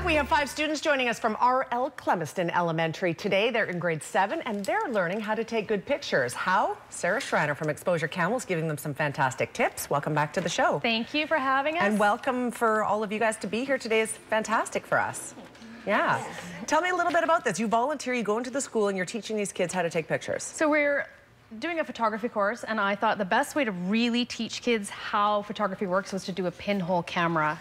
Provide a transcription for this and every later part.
back. We have 5 students joining us from R.L. Clemeston Elementary today. They're in grade 7 and they're learning how to take good pictures. How? Sarah Schreiner from Exposure Camel is giving them some fantastic tips. Welcome back to the show. Thank you for having us. And welcome for all of you guys to be here today is fantastic for us. Yeah. Tell me a little bit about this. You volunteer, you go into the school and you're teaching these kids how to take pictures. So we're doing a photography course, and I thought the best way to really teach kids how photography works was to do a pinhole camera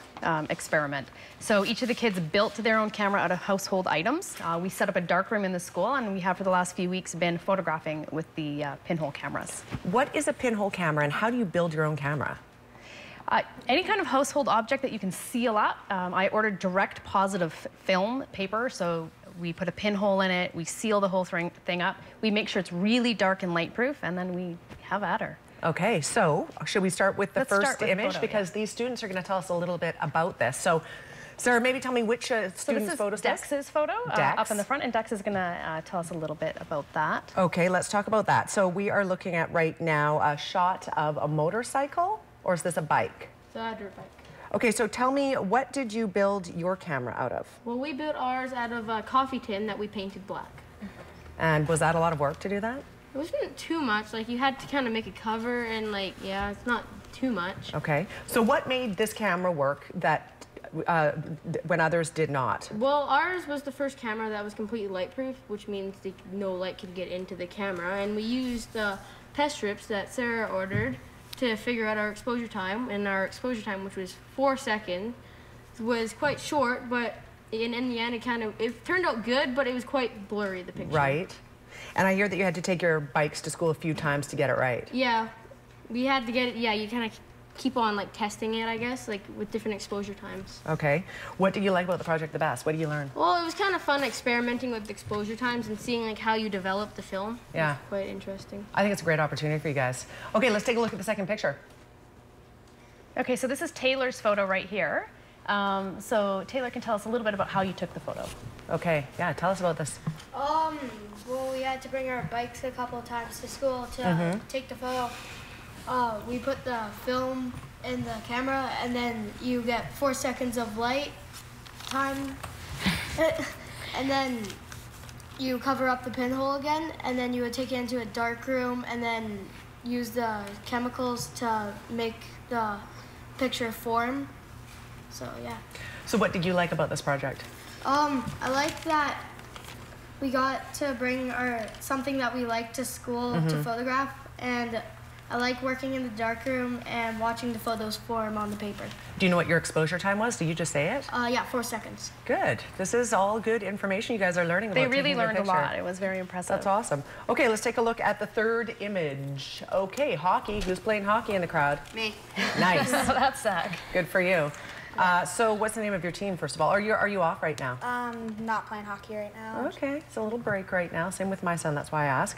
experiment. So each of the kids built their own camera out of household items. We set up a darkroom in the school, and we have for the last few weeks been photographing with the pinhole cameras. What is a pinhole camera and how do you build your own camera? Any kind of household object that you can seal up. I ordered direct positive film paper, so we put a pinhole in it, we seal the whole thing up, we make sure it's really dark and light proof, and then we have at her. Okay, so should we start with the first image? Because these students are going to tell us a little bit about this. So, Sarah, maybe tell me which student's photo is this? Dex's photo up in the front, and Dex is going to tell us a little bit about that. Okay, let's talk about that. So we are looking at right now a shot of a motorcycle, or is this a bike? It's a dirt bike. Okay, so tell me, what did you build your camera out of? Well, we built ours out of a coffee tin that we painted black. And was that a lot of work to do that? It wasn't too much. Like, you had to kind of make a cover, and like, yeah, it's not too much. Okay, so what made this camera work that when others did not? Well, ours was the first camera that was completely light proof, which means no light could get into the camera, and we used the pest strips that Sarah ordered to figure out our exposure time, and our exposure time, which was 4 seconds, was quite short, but in the end it turned out good, but it was quite blurry, the picture. Right. And I hear that you had to take your bikes to school a few times to get it right. Yeah, we had to get it, yeah, you kind of keep on like testing it, I guess, like with different exposure times. Okay. What did you like about the project the best? What did you learn? Well, it was kind of fun experimenting with exposure times and seeing like how you develop the film. Yeah. It was quite interesting. I think it's a great opportunity for you guys. Okay, let's take a look at the second picture. Okay, so this is Taylor's photo right here. So Taylor can tell us a little bit about how you took the photo. Okay, yeah, tell us about this. Well, we had to bring our bikes a couple of times to school to take the photo. We put the film in the camera, and then you get 4 seconds of light time, and then you cover up the pinhole again, and then you would take it into a dark room and then use the chemicals to make the picture form. So yeah. So what did you like about this project? I like that we got to bring something that we like to school to photograph, and I like working in the darkroom and watching the photos form on the paper. Do you know what your exposure time was? Did you just say it? Yeah, 4 seconds. Good. This is all good information you guys are learning about. They really learned a lot. It was very impressive. That's awesome. Okay, let's take a look at the third image. Okay, hockey. Who's playing hockey in the crowd? Me. Nice. That's Zach. Good for you. So what's the name of your team, first of all? Are you off right now? Not playing hockey right now. Okay, it's a little break right now. Same with my son, that's why I ask.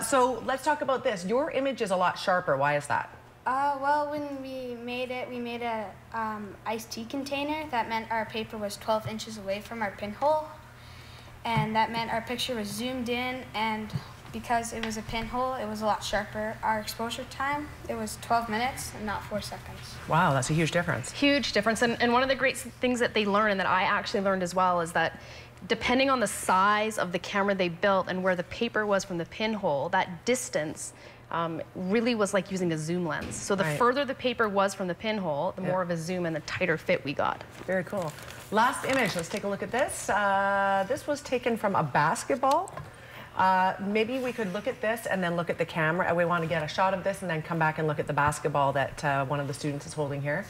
So let's talk about this. Your image is a lot sharper. Why is that? Well, when we made a iced tea container. That meant our paper was 12 inches away from our pinhole, and that meant our picture was zoomed in, and because it was a pinhole, it was a lot sharper. Our exposure time, it was 12 minutes and not 4 seconds. Wow, that's a huge difference. Huge difference. And one of the great things that they learn, and that I actually learned as well, is that depending on the size of the camera they built and where the paper was from the pinhole, that distance really was like using a zoom lens. So the further the paper was from the pinhole, the more of a zoom and the tighter fit we got. Very cool. Last image, let's take a look at this. This was taken from a basketball. Maybe we could look at this and then look at the camera. We want to get a shot of this and then come back and look at the basketball that one of the students is holding here.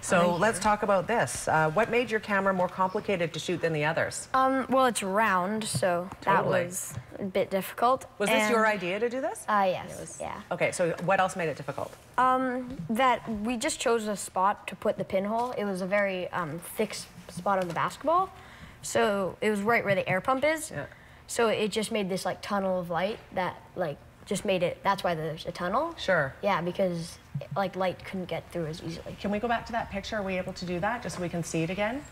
So let's talk about this. What made your camera more complicated to shoot than the others? Well, it's round, so that was a bit difficult. Was this your idea to do this? Yes, yeah. Okay, so what else made it difficult? That we just chose a spot to put the pinhole. It was a very thick spot of the basketball, so it was right where the air pump is. Yeah. So it just made this like tunnel of light that like just made it, that's why there's a tunnel. Sure. Yeah, because like light couldn't get through as easily. Can we go back to that picture? Are we able to do that just so we can see it again?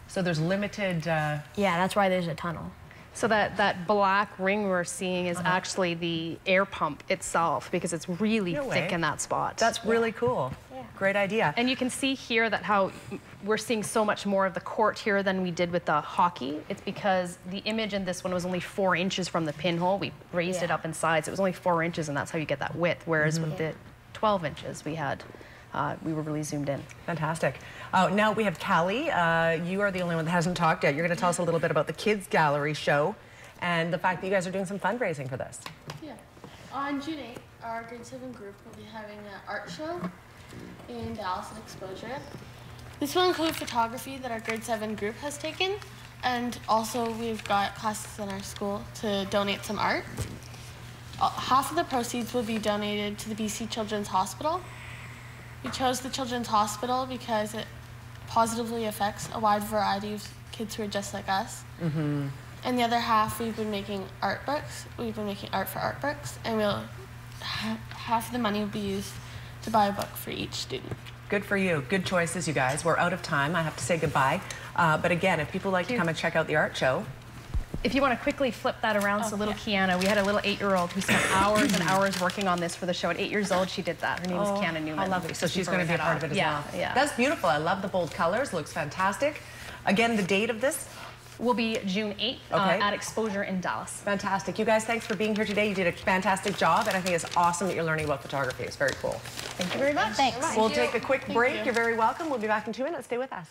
So there's limited... Yeah, that's why there's a tunnel. So that black ring we're seeing is actually the air pump itself, because it's really thick in that spot. That's really cool. Yeah. Great idea. And you can see here that how we're seeing so much more of the court here than we did with the hockey. It's because the image in this one was only 4 inches from the pinhole. We raised it up in sides. It was only 4 inches, and that's how you get that width. Whereas with the 12 inches, we were really zoomed in. Fantastic. Now we have Callie. You are the only one that hasn't talked yet. You're going to tell us a little bit about the Kids Gallery show and the fact that you guys are doing some fundraising for this. Yeah. On June 8th, our grade 7 group will be having an art show in Dallas and Exposure. This will include photography that our grade 7 group has taken, and also we've got classes in our school to donate some art. Half of the proceeds will be donated to the BC Children's Hospital. We chose the Children's Hospital because it positively affects a wide variety of kids who are just like us. And the other half, we've been making art books. We've been making art for art books, and half of the money will be used to buy a book for each student. Good for you. Good choices, you guys. We're out of time. I have to say goodbye. But again, if people like to come and check out the art show. If you want to quickly flip that around, so little Kiana, we had a little 8-year-old who spent hours and hours working on this for the show. At 8 years old, she did that. Her name is Kiana Newman. I love it. So she's going to be a part of it as well. Yeah. That's beautiful. I love the bold colors. Looks fantastic. Again, the date of this? Will be June 8th at Exposure in Dallas. Fantastic. You guys, thanks for being here today. You did a fantastic job, and I think it's awesome that you're learning about photography. It's very cool. Thank you very much. Thanks. We'll take a quick break. You're very welcome. We'll be back in 2 minutes. Stay with us.